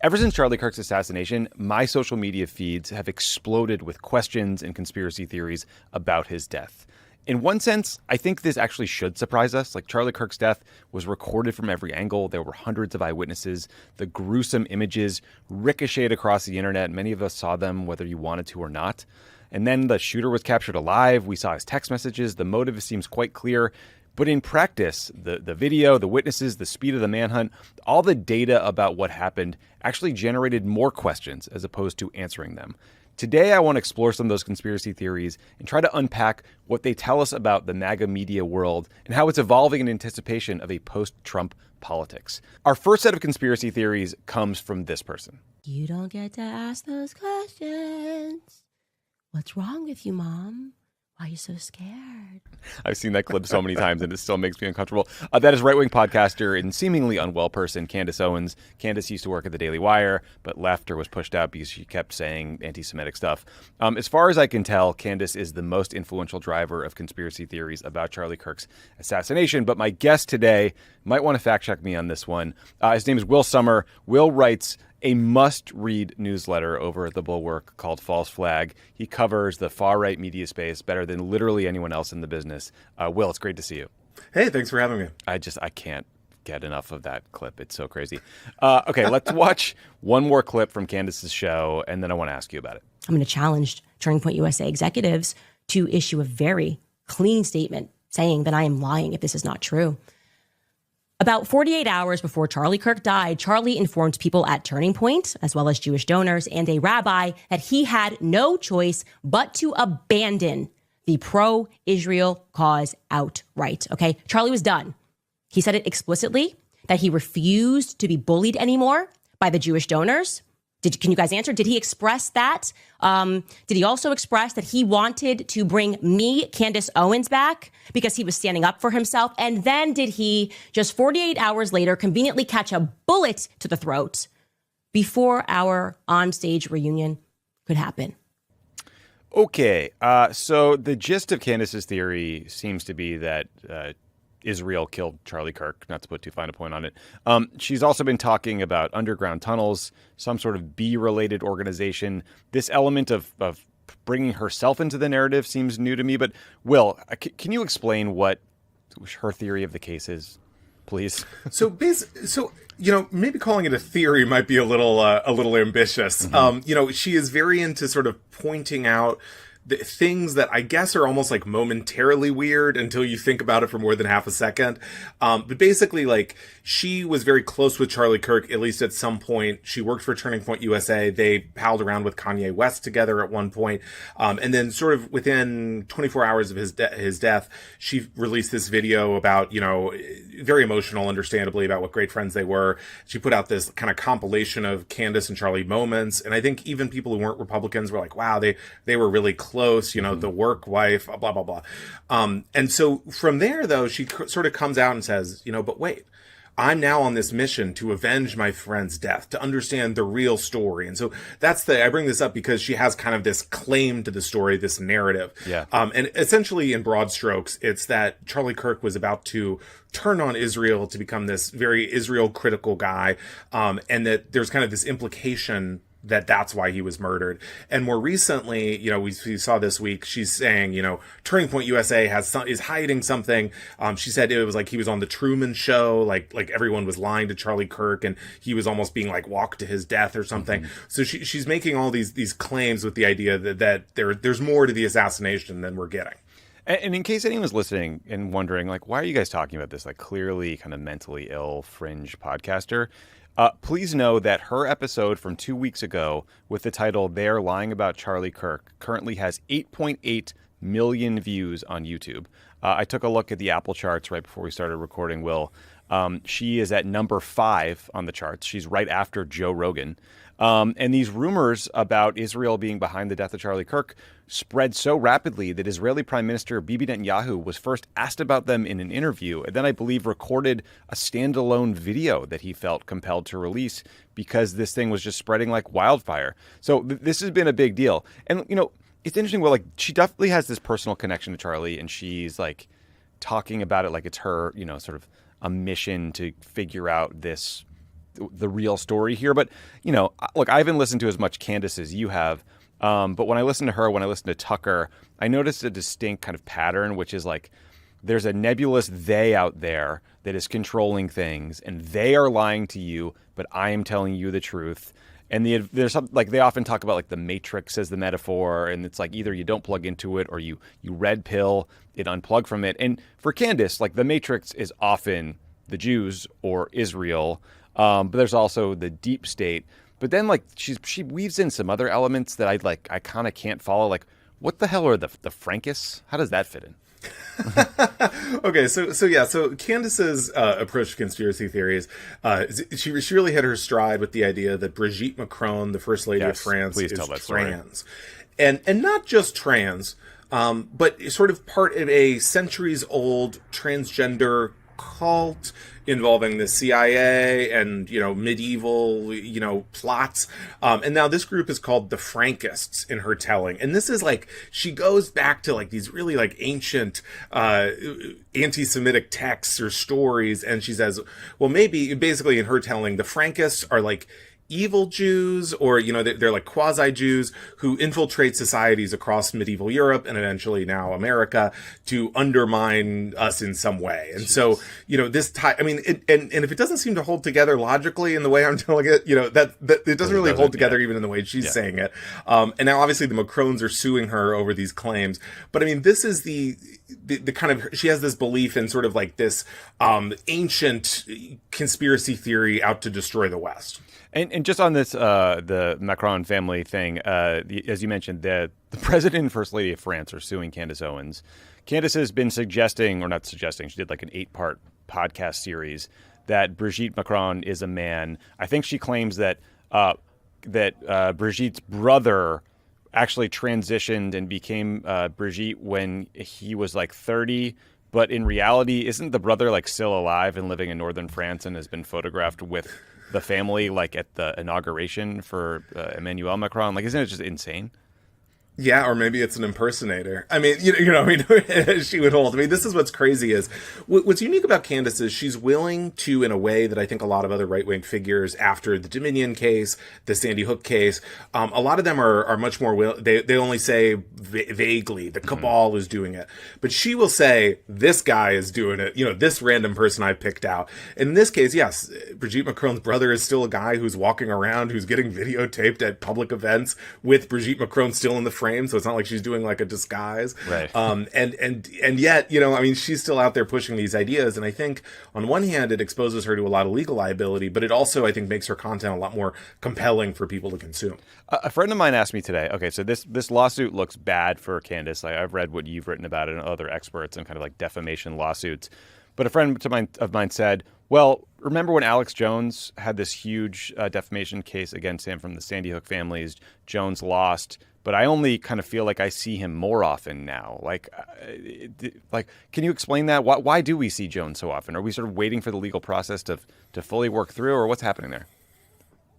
Ever since Charlie Kirk's assassination, my social media feeds have exploded with questions and conspiracy theories about his death. In one sense, I think this actually should surprise us. Like, Charlie Kirk's death was recorded from every angle. There were hundreds of eyewitnesses. The gruesome images ricocheted across the internet. Many of us saw them whether you wanted to or not. And then the shooter was captured alive. We saw his text messages. The motive seems quite clear. But in practice, the video, the witnesses, the speed of the manhunt, all the data about what happened actually generated more questions as opposed to answering them. Today, I want to explore some of those conspiracy theories and try to unpack what they tell us about the MAGA media world and how it's evolving in anticipation of a post-Trump politics. Our first set of conspiracy theories comes from this person. You don't get to ask those questions. What's wrong with you, Mom? Why are you so scared? I've seen that clip so many times, and it still makes me uncomfortable. That is right-wing podcaster and seemingly unwell person, Candace Owens. Candace used to work at the Daily Wire, but left or was pushed out because she kept saying anti-Semitic stuff. As far as I can tell, Candace is the most influential driver of conspiracy theories about Charlie Kirk's assassination. But my guest today might want to fact-check me on this one. His name is Will Sommer. Will writes a must-read newsletter over at the Bulwark called False Flag. He covers the far-right media space better than literally anyone else in the business. Will, it's great to see you. Hey, thanks for having me. I can't get enough of that clip. It's so crazy. Okay, let's watch one more clip from Candace's show, and then I want to ask you about it. I'm going to challenge Turning Point USA executives to issue a very clean statement saying that I am lying if this is not true. About 48 hours before Charlie Kirk died, Charlie informed people at Turning Point, as well as Jewish donors and a rabbi, that he had no choice but to abandon the pro-Israel cause outright. Okay, Charlie was done. He said it explicitly, that he refused to be bullied anymore by the Jewish donors. Can you guys answer? Did he express that? Did he also express that he wanted to bring me, Candace Owens, back because he was standing up for himself? And then did he, just 48 hours later, conveniently catch a bullet to the throat before our onstage reunion could happen? Okay, so the gist of Candace's theory seems to be that Israel killed Charlie Kirk, not to put too fine a point on it. She's also been talking about underground tunnels, some sort of bee-related organization. This element of bringing herself into the narrative seems new to me. But Will, can you explain what her theory of the case is, please? So maybe calling it a theory might be a little ambitious. Mm-hmm. She is very into sort of pointing out the things that I guess are almost like momentarily weird until you think about it for more than half a second. But basically, like, she was very close with Charlie Kirk, at least at some point. She worked for Turning Point USA. They palled around with Kanye West together at one point. And then sort of within 24 hours of his death, she released this video about, very emotional, understandably, about what great friends they were. She put out this kind of compilation of Candace and Charlie moments. And I think even people who weren't Republicans were like, wow, they were really close, the work wife, blah, blah, blah. And so from there, though, she sort of comes out and says, but wait, I'm now on this mission to avenge my friend's death, to understand the real story. And so I bring this up because she has kind of this claim to the story, this narrative. Yeah. And essentially in broad strokes, it's that Charlie Kirk was about to turn on Israel to become this very Israel critical guy. And that there's kind of this implication that's why he was murdered. And more recently, we saw this week, she's saying, Turning Point USA is hiding something. She said it was like he was on the Truman Show, like everyone was lying to Charlie Kirk, and he was almost being like walked to his death or something. Mm-hmm. So she's making all these claims with the idea that there's more to the assassination than we're getting. And in case anyone's listening and wondering, like, why are you guys talking about this, like, clearly kind of mentally ill fringe podcaster? Please know that her episode from 2 weeks ago with the title They're Lying About Charlie Kirk currently has 8.8 million views on YouTube. I took a look at the Apple charts right before we started recording, Will. She is at number 5 on the charts. She's right after Joe Rogan. And these rumors about Israel being behind the death of Charlie Kirk spread so rapidly that Israeli Prime Minister Bibi Netanyahu was first asked about them in an interview, and then I believe recorded a standalone video that he felt compelled to release because this thing was just spreading like wildfire. So this has been a big deal. And, it's interesting. Well, like, she definitely has this personal connection to Charlie, and she's like talking about it like it's her, sort of a mission to figure out this the real story here. But, look, I haven't listened to as much Candace as you have. But when I listen to her, when I listen to Tucker, I noticed a distinct kind of pattern, which is like there's a nebulous they out there that is controlling things, and they are lying to you, but I am telling you the truth. And there's some, like, they often talk about like the Matrix as the metaphor, and it's like either you don't plug into it or you red pill it, unplug from it. And for Candace, like the Matrix is often the Jews or Israel, but there's also the deep state. But then like she weaves in some other elements that I kind of can't follow. Like, what the hell are the Frankists? How does that fit in? Okay, so Candace's approach to conspiracy theories, she really hit her stride with the idea that Brigitte Macron, the First Lady of France, is trans, and not just trans, but sort of part of a centuries-old transgender cult involving the CIA and, medieval, plots. And now this group is called the Frankists in her telling. And this is like, she goes back to like these really like ancient, anti-Semitic texts or stories. And she says, well, maybe basically in her telling, the Frankists are like evil Jews, or, they're like quasi-Jews who infiltrate societies across medieval Europe and eventually now America to undermine us in some way. And so, this time, I mean, and if it doesn't seem to hold together logically in the way I'm telling it, that it doesn't really hold together even in the way she's saying it. And now obviously the Macrons are suing her over these claims. But I mean, this is the kind of, she has this belief in sort of like this ancient conspiracy theory out to destroy the West. And just on this, the Macron family thing, as you mentioned, the president and first lady of France are suing Candace Owens. Candace has been suggesting, or not suggesting, she did like an 8-part podcast series that Brigitte Macron is a man. I think she claims that Brigitte's brother actually transitioned and became Brigitte when he was like 30. But in reality, isn't the brother like still alive and living in northern France and has been photographed with the family like at the inauguration for Emmanuel Macron? Like, isn't it just insane? Yeah, or maybe it's an impersonator. I mean, she would hold. I mean, this is what's crazy is what's unique about Candace is she's willing to, in a way that I think a lot of other right-wing figures after the Dominion case, the Sandy Hook case, a lot of them are much more they only say vaguely the cabal is doing it, but she will say this guy is doing it. This random person I picked out. In this case, yes, Brigitte Macron's brother is still a guy who's walking around, who's getting videotaped at public events with Brigitte Macron still in the frame, so it's not like she's doing like a disguise, right? And yet, I mean, she's still out there pushing these ideas, and I think on one hand it exposes her to a lot of legal liability, but it also, I think, makes her content a lot more compelling for people to consume. A friend of mine asked me today, okay, so this lawsuit looks bad for Candace. I've read what you've written about it and other experts and kind of like defamation lawsuits, but a friend of mine said, well, remember when Alex Jones had this huge defamation case against him from the Sandy Hook families? Jones lost, but I only kind of feel like I see him more often now. Like, can you explain that? Why do we see Jones so often? Are we sort of waiting for the legal process to fully work through, or what's happening there?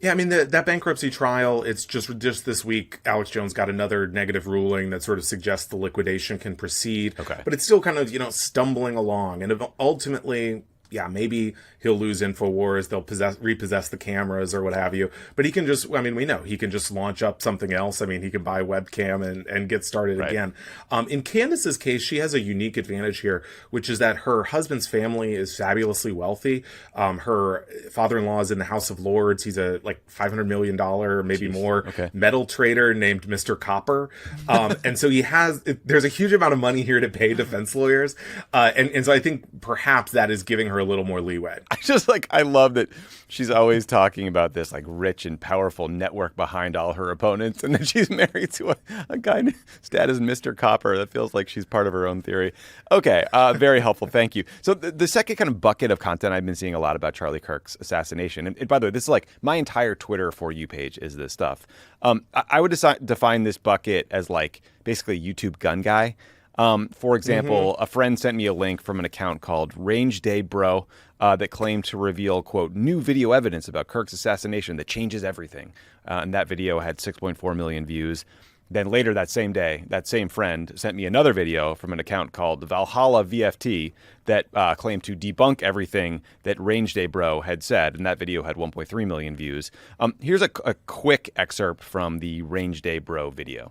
Yeah, I mean, that bankruptcy trial, it's just this week, Alex Jones got another negative ruling that sort of suggests the liquidation can proceed. Okay. But it's still kind of, stumbling along. And ultimately, yeah, maybe he'll lose InfoWars. They'll repossess the cameras or what have you. But he can just, I mean, we know he can just launch up something else. I mean, he can buy a webcam and get started again. In Candace's case, she has a unique advantage here, which is that her husband's family is fabulously wealthy. Her father-in-law is in the House of Lords. He's a like $500 million, maybe more, metal trader named Mr. Copper. And so there's a huge amount of money here to pay defense lawyers. And so I think perhaps that is giving her a little more leeway. I love that she's always talking about this like rich and powerful network behind all her opponents, and then she's married to a guy stat as Mr. Copper. That feels like she's part of her own theory. Okay, very helpful. Thank you. So the second kind of bucket of content I've been seeing a lot about Charlie Kirk's assassination, and by the way, this is like my entire Twitter For You page is this stuff. I would define this bucket as like basically YouTube gun guy. For example, a friend sent me a link from an account called Range Day Bro that claimed to reveal, quote, new video evidence about Kirk's assassination that changes everything. And that video had 6.4 million views. Then later that same day, that same friend sent me another video from an account called Valhalla VFT that claimed to debunk everything that Range Day Bro had said, and that video had 1.3 million views. Here's a quick excerpt from the Range Day Bro video.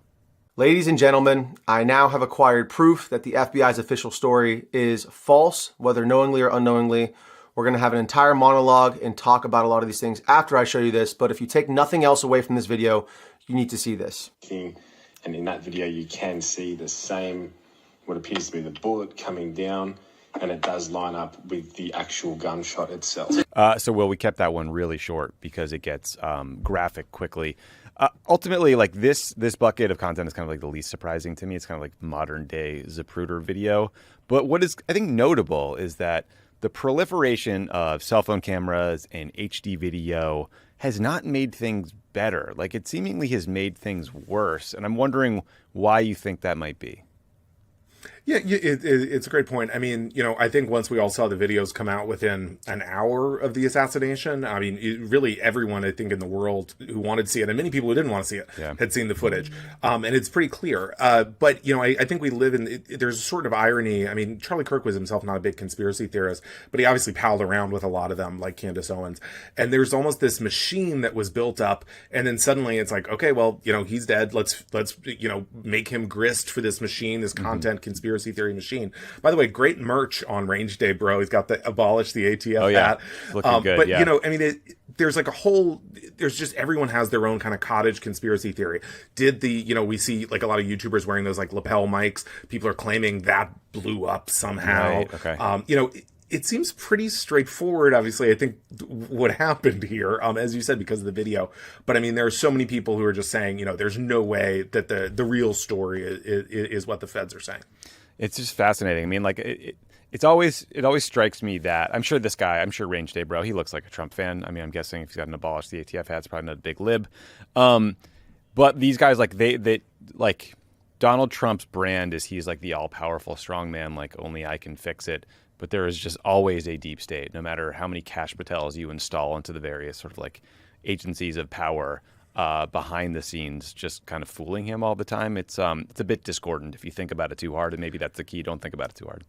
Ladies and gentlemen, I now have acquired proof that the FBI's official story is false, whether knowingly or unknowingly. We're going to have an entire monologue and talk about a lot of these things after I show you this, but if you take nothing else away from this video, you need to see this. And in that video, you can see the same, what appears to be the bullet coming down, and it does line up with the actual gunshot itself. So, Will, we kept that one really short because it gets graphic quickly. Ultimately, like this bucket of content is kind of like the least surprising to me. It's kind of like modern day Zapruder video. But what is, I think, notable is that the proliferation of cell phone cameras and HD video has not made things better. Like, it seemingly has made things worse. And I'm wondering why you think that might be. Yeah, it's a great point. I mean, I think once we all saw the videos come out within an hour of the assassination, I mean, really everyone, I think, in the world who wanted to see it, and many people who didn't want to see it, had seen the footage. And it's pretty clear. But, I think we live in, there's a sort of irony. I mean, Charlie Kirk was himself not a big conspiracy theorist, but he obviously palled around with a lot of them, like Candace Owens. And there's almost this machine that was built up, and then suddenly it's like, okay, well, he's dead. Let's make him grist for this machine, this content conspiracy theory machine. By the way, great merch on Range Day Bro. He's got the abolish the ATF hat. Looking good. But I mean, there's like there's just, everyone has their own kind of cottage conspiracy theory. Did we see like a lot of YouTubers wearing those like lapel mics. People are claiming that blew up somehow. Right. Okay. It seems pretty straightforward, obviously, I think, what happened here, as you said, because of the video. But, I mean, there are so many people who are just saying, there's no way that the real story is what the feds are saying. It's just fascinating. I mean, like, it always strikes me that, I'm sure Range Day Bro, he looks like a Trump fan. I mean, I'm guessing if he's got an abolish the ATF hat, it's probably not a big lib. But these guys, like, they like, Donald Trump's brand is he's like the all-powerful strongman, like, only I can fix it. But there is just always a deep state, no matter how many Cash Patels you install into the various sort of like agencies of power behind the scenes, just kind of fooling him all the time. It's a bit discordant if you think about it too hard, and maybe that's the key. Don't think about it too hard.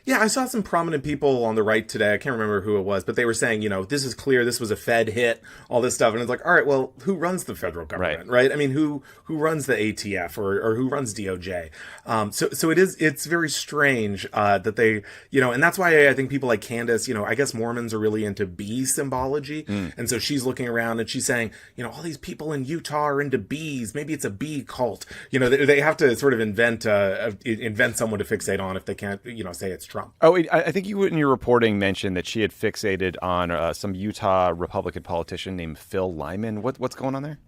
Yeah, I saw some prominent people on the right today. I can't remember who it was, but they were saying, this is clear. This was a Fed hit, all this stuff. And it's like, all right, well, who runs the federal government, right? I mean, who runs the ATF or who runs DOJ? So it's very strange that they, and that's why I think people like Candace, I guess Mormons are really into bee symbology. And so she's looking around and she's saying, all these people in Utah are into bees. Maybe it's a bee cult. They have to sort of invent someone to fixate on if they can't, say it's Trump. Oh, I think you in your reporting mentioned that she had fixated on some Utah Republican politician named Phil Lyman. What's going on there?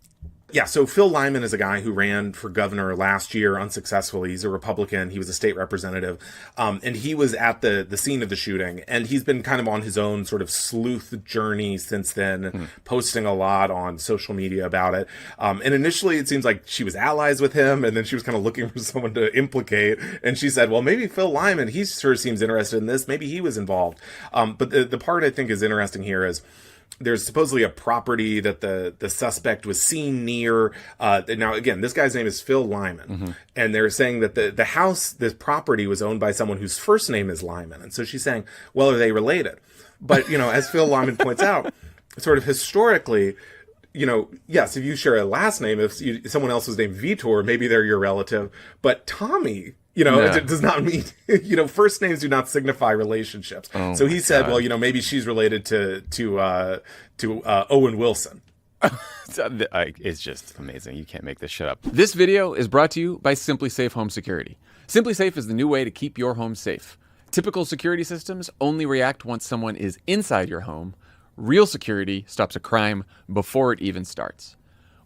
Yeah, so Phil Lyman is a guy who ran for governor last year unsuccessfully. He's a Republican. He was a state representative. And he was at the scene of the shooting. And he's been kind of on his own sort of sleuth journey since then, posting a lot on social media about it. And initially, it seems like she was allies with him, and then she was kind of looking for someone to implicate. And she said, well, maybe Phil Lyman, he sure seems interested in this. Maybe he was involved. But the part I think is interesting here is, there's supposedly a property that the suspect was seen near. Now, again, this guy's name is Phil Lyman. And they're saying that the house, this property was owned by someone whose first name is Lyman. And so she's saying, well, are they related? But, as Phil Lyman points out, sort of historically, yes, if you share a last name, if someone else was named Vitor, maybe they're your relative. But Tommy, it does not mean, first names do not signify relationships. Oh, so he said, well, maybe she's related to Owen Wilson. It's just amazing. You can't make this shit up. This video is brought to you by Simply Safe Home Security. Simply Safe is the new way to keep your home safe. Typical security systems only react once someone is inside your home. Real security stops a crime before it even starts.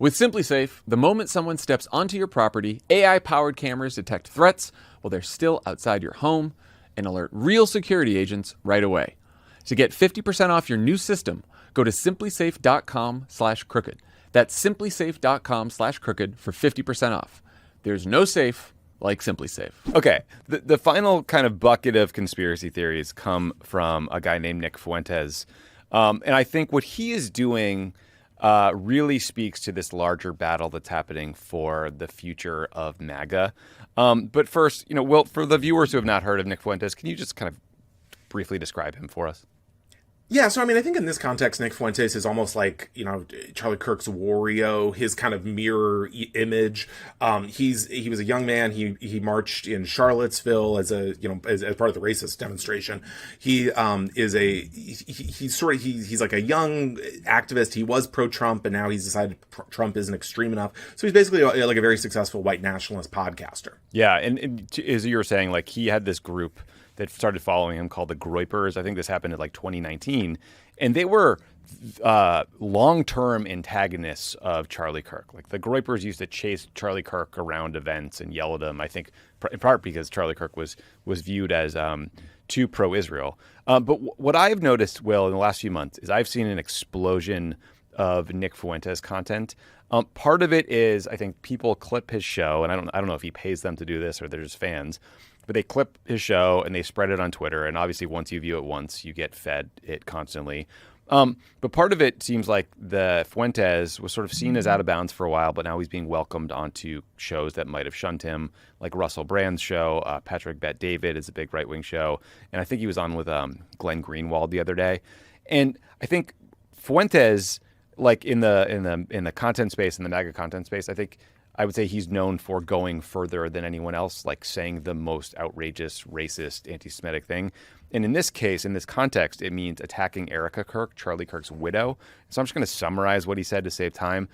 With Simply Safe, the moment someone steps onto your property, AI-powered cameras detect threats while they're still outside your home and alert real security agents right away. To get 50% off your new system, go to simplysafe.com/crooked. That's simplysafe.com/crooked for 50% off. There's no safe like Simply Safe. Okay, the final kind of bucket of conspiracy theories come from a guy named Nick Fuentes. And I think what he is doing really speaks to this larger battle that's happening for the future of MAGA. But first, Will, for the viewers who have not heard of Nick Fuentes, can you just kind of briefly describe him for us? Yeah, so I mean, I think in this context, Nick Fuentes is almost like, Charlie Kirk's Wario, his kind of mirror image. He was a young man. He marched in Charlottesville as as part of the racist demonstration. He he's like a young activist. He was pro-Trump, and now he's decided Trump isn't extreme enough. So he's basically like a very successful white nationalist podcaster. Yeah, and as you were saying, like he had this group that started following him called the Groypers. I think this happened in like 2019. And they were long-term antagonists of Charlie Kirk. Like the Groypers used to chase Charlie Kirk around events and yell at him, I think in part because Charlie Kirk was viewed as too pro-Israel. But what I've noticed, Will, in the last few months is I've seen an explosion of Nick Fuentes content. Part of it is I think people clip his show, and I don't know if he pays them to do this or they're just fans, but they clip his show and they spread it on Twitter. And obviously, once you view it once, you get fed it constantly. But part of it seems like the Fuentes was sort of seen as out of bounds for a while, but now he's being welcomed onto shows that might have shunned him, like Russell Brand's show. Patrick Bet David is a big right-wing show. And I think he was on with Glenn Greenwald the other day. And I think Fuentes, like in the content space, in the MAGA content space, I would say he's known for going further than anyone else, like saying the most outrageous, racist, anti-Semitic thing. And in this case, in this context, it means attacking Erica Kirk, Charlie Kirk's widow. So I'm just going to summarize what he said to save time.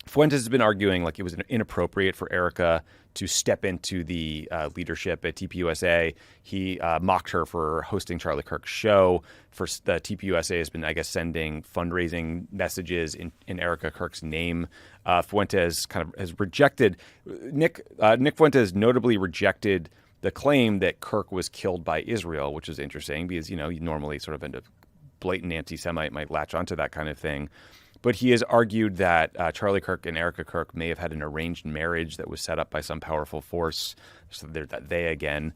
Fuentes has been arguing like it was inappropriate for Erica to step into the leadership at TPUSA. He mocked her for hosting Charlie Kirk's show. The TPUSA has been, I guess, sending fundraising messages in Erica Kirk's name. Fuentes kind of has rejected Nick Fuentes notably rejected the claim that Kirk was killed by Israel, which is interesting because you normally sort of a blatant anti-Semite might latch onto that kind of thing. But he has argued that Charlie Kirk and Erica Kirk may have had an arranged marriage that was set up by some powerful force. So there's that they again.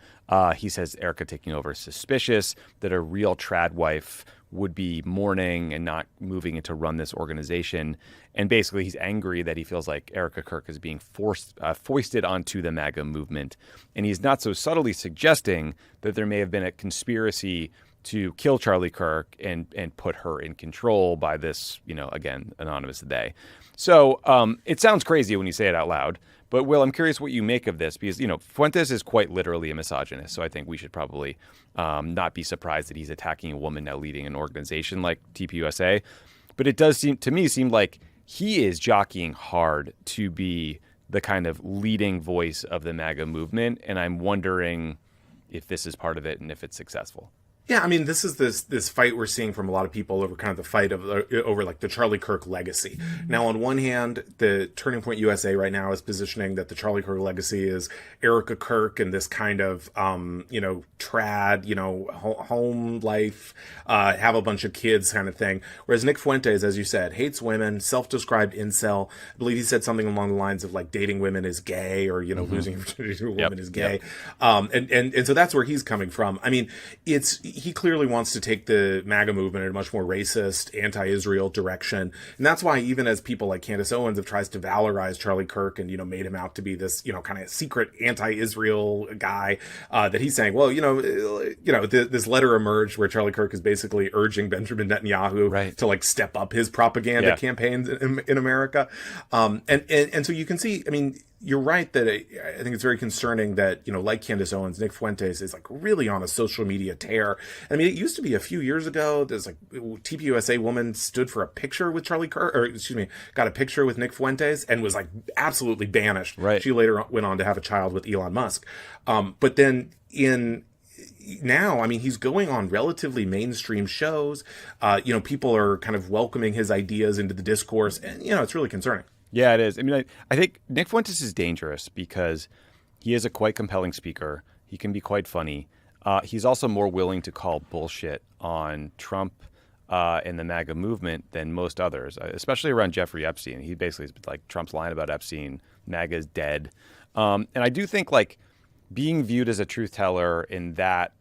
He says Erica taking over is suspicious, that a real trad wife would be mourning and not moving to run this organization. And basically he's angry that he feels like Erica Kirk is being foisted onto the MAGA movement. And he's not so subtly suggesting that there may have been a conspiracy to kill Charlie Kirk and put her in control by this, again, anonymous they. So it sounds crazy when you say it out loud. But, Will, I'm curious what you make of this because, Fuentes is quite literally a misogynist. So I think we should probably not be surprised that he's attacking a woman now leading an organization like TPUSA. But it does seem like he is jockeying hard to be the kind of leading voice of the MAGA movement. And I'm wondering if this is part of it and if it's successful. Yeah, I mean, this is this fight we're seeing from a lot of people over kind of the fight over like the Charlie Kirk legacy. Now, on one hand, the Turning Point USA right now is positioning that the Charlie Kirk legacy is Erica Kirk and this kind of, trad, home life, have a bunch of kids kind of thing. Whereas Nick Fuentes, as you said, hates women, self-described incel. I believe he said something along the lines of like dating women is gay or, losing virginity to a woman is gay. And so that's where he's coming from. I mean, he clearly wants to take the MAGA movement in a much more racist, anti-Israel direction. And that's why even as people like Candace Owens have tried to valorize Charlie Kirk and, made him out to be this, kind of secret anti-Israel guy, that he's saying, well, this letter emerged where Charlie Kirk is basically urging Benjamin Netanyahu to like step up his propaganda campaigns in America. And so you can see, I mean, you're right that I think it's very concerning that, like Candace Owens, Nick Fuentes is like really on a social media tear. I mean, it used to be a few years ago, there's like TPUSA woman stood for a picture with Charlie Kirk, got a picture with Nick Fuentes and was like absolutely banished. Right. She later went on to have a child with Elon Musk. But then now, I mean, he's going on relatively mainstream shows. People are kind of welcoming his ideas into the discourse and, it's really concerning. Yeah, it is. I mean, I think Nick Fuentes is dangerous because he is a quite compelling speaker. He can be quite funny. He's also more willing to call bullshit on Trump and the MAGA movement than most others, especially around Jeffrey Epstein. He basically is like, Trump's lying about Epstein. MAGA's dead. And I do think like being viewed as a truth teller in that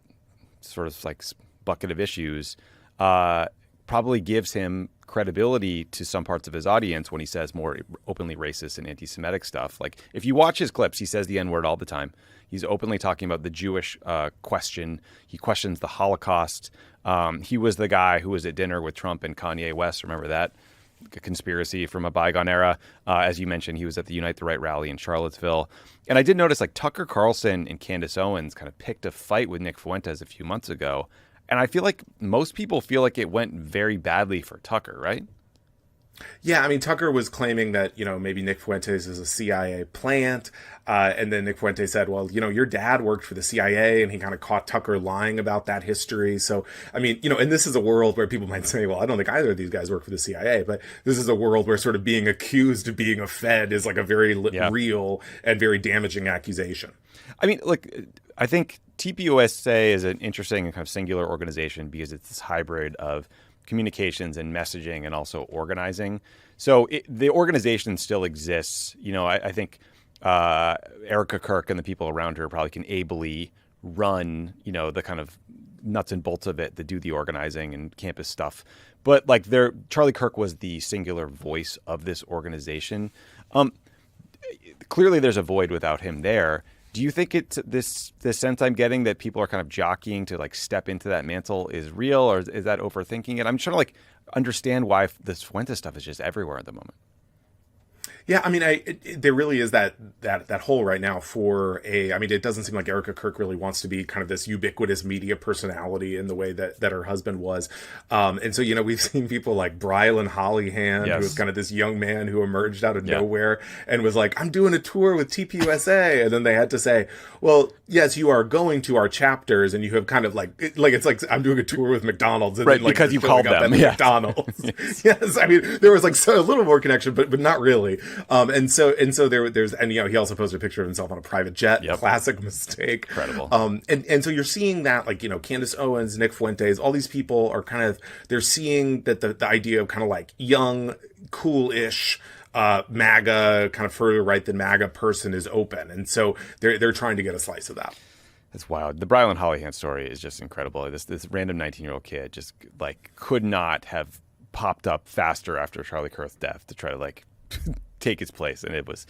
sort of like bucket of issues probably gives him credibility to some parts of his audience when he says more openly racist and anti-Semitic stuff. Like, if you watch his clips, he says the N-word all the time. He's openly talking about the Jewish question. He questions the Holocaust. He was the guy who was at dinner with Trump and Kanye West. Remember that? A conspiracy from a bygone era. As you mentioned, he was at the Unite the Right rally in Charlottesville. And I did notice, like, Tucker Carlson and Candace Owens kind of picked a fight with Nick Fuentes a few months ago. And I feel like most people feel like it went very badly for Tucker, right? Yeah, I mean, Tucker was claiming that, maybe Nick Fuentes is a CIA plant. And then Nick Fuentes said, well, your dad worked for the CIA, and he kind of caught Tucker lying about that history. So, I mean, and this is a world where people might say, well, I don't think either of these guys work for the CIA, but this is a world where sort of being accused of being a Fed is like a very real and very damaging accusation. I mean, look, I think TPUSA is an interesting and kind of singular organization because it's this hybrid of communications and messaging and also organizing. So the organization still exists. I think Erica Kirk and the people around her probably can ably run, the kind of nuts and bolts of it, to do the organizing and campus stuff. But like Charlie Kirk was the singular voice of this organization. Clearly there's a void without him there. Do you think it's this sense I'm getting that people are kind of jockeying to like step into that mantle is real, or is that overthinking it? I'm trying to like understand why this Fuentes stuff is just everywhere at the moment. Yeah, I mean, there really is that hole right now for I mean, it doesn't seem like Erica Kirk really wants to be kind of this ubiquitous media personality in the way that her husband was. And so, we've seen people like Brylan Hollyhand, who was kind of this young man who emerged out of nowhere and was like, I'm doing a tour with TPUSA. And then they had to say, well, yes, you are going to our chapters, and you have kind of it's like I'm doing a tour with McDonald's. And right, then, like, because you called them. McDonald's. Yes, I mean, there was like a little more connection, but not really. And so there's he also posted a picture of himself on a private jet. Yep. Classic mistake. Incredible. And so you're seeing that, like, Candace Owens, Nick Fuentes, all these people are kind of, they're seeing that the idea of kind of like young, cool-ish, MAGA, kind of further right than MAGA person is open. And so they're trying to get a slice of that. That's wild. The Brylan Hollyhand story is just incredible. This random 19-year-old kid just like could not have popped up faster after Charlie Kirk's death to try to like take his place, and it was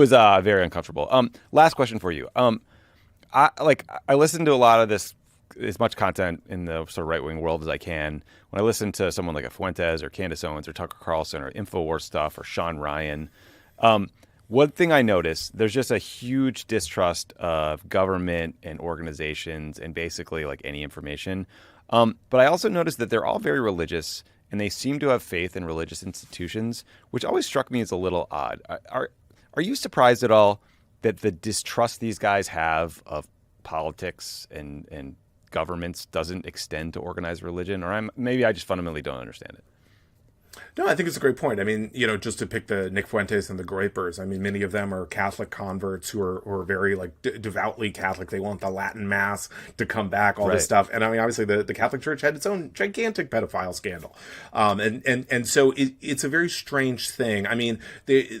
very uncomfortable. Last question for you. I listen to a lot of this, as much content in the sort of right-wing world as I can. When I listen to someone like a Fuentes or Candace Owens or Tucker Carlson or InfoWars stuff or Sean Ryan, one thing I notice, there's just a huge distrust of government and organizations and basically like any information. But I also noticed that they're all very religious, and they seem to have faith in religious institutions, which always struck me as a little odd. Are you surprised at all that the distrust these guys have of politics and governments doesn't extend to organized religion? Or maybe I just fundamentally don't understand it. No, I think it's a great point. I mean, just to pick the Nick Fuentes and the Groypers, I mean, many of them are Catholic converts who are very like devoutly Catholic. They want the Latin Mass to come back, all this stuff. And I mean, obviously the Catholic Church had its own gigantic pedophile scandal. And so it's a very strange thing. I mean,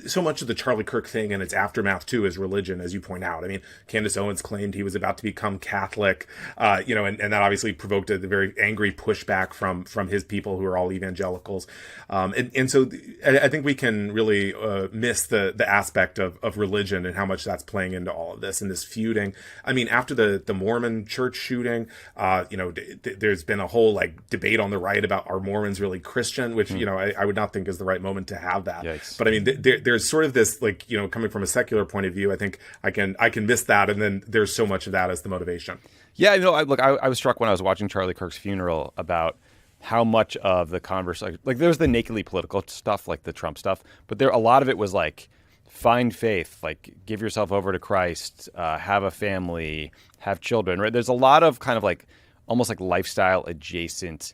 so much of the Charlie Kirk thing and its aftermath too is religion, as you point out. I mean, Candace Owens claimed he was about to become Catholic, and that obviously provoked a very angry pushback from his people who are all evangelicals. And so I think we can really miss the aspect of religion and how much that's playing into all of this and this feuding. I mean, after the Mormon church shooting, there's been a whole like debate on the right about, are Mormons really Christian, which, I would not think is the right moment to have that. Yikes. But I mean, there's sort of this, like, coming from a secular point of view, I think I can miss that. And then there's so much of that as the motivation. Yeah, I was struck when I was watching Charlie Kirk's funeral about how much of the conversation, like there's the nakedly political stuff, like the Trump stuff, but a lot of it was like, find faith, like give yourself over to Christ, have a family, have children, right? There's a lot of kind of like almost like lifestyle adjacent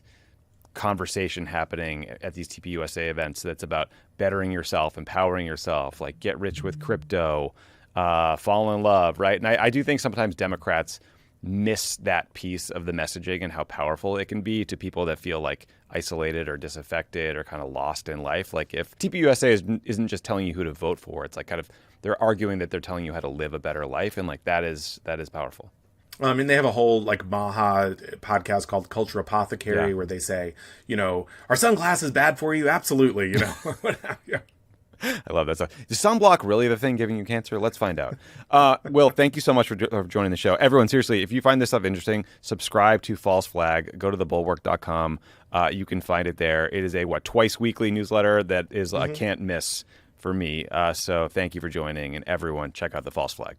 conversation happening at these TPUSA events that's about bettering yourself, empowering yourself, like get rich with crypto, fall in love, right? And I do think sometimes Democrats miss that piece of the messaging and how powerful it can be to people that feel like isolated or disaffected or kind of lost in life. Like if TPUSA isn't just telling you who to vote for, it's like kind of they're arguing that they're telling you how to live a better life, and like that is powerful. And they have a whole like Maha podcast called Culture Apothecary where they say, are sunglasses bad for you? Absolutely, what have you. I love that stuff. Is sunblock really the thing giving you cancer? Let's find out. Will, thank you so much for joining the show. Everyone, seriously, if you find this stuff interesting, subscribe to False Flag. Go to thebulwark.com. You can find it there. It is a, twice weekly newsletter that is can't miss for me. So thank you for joining. And everyone, check out the False Flag.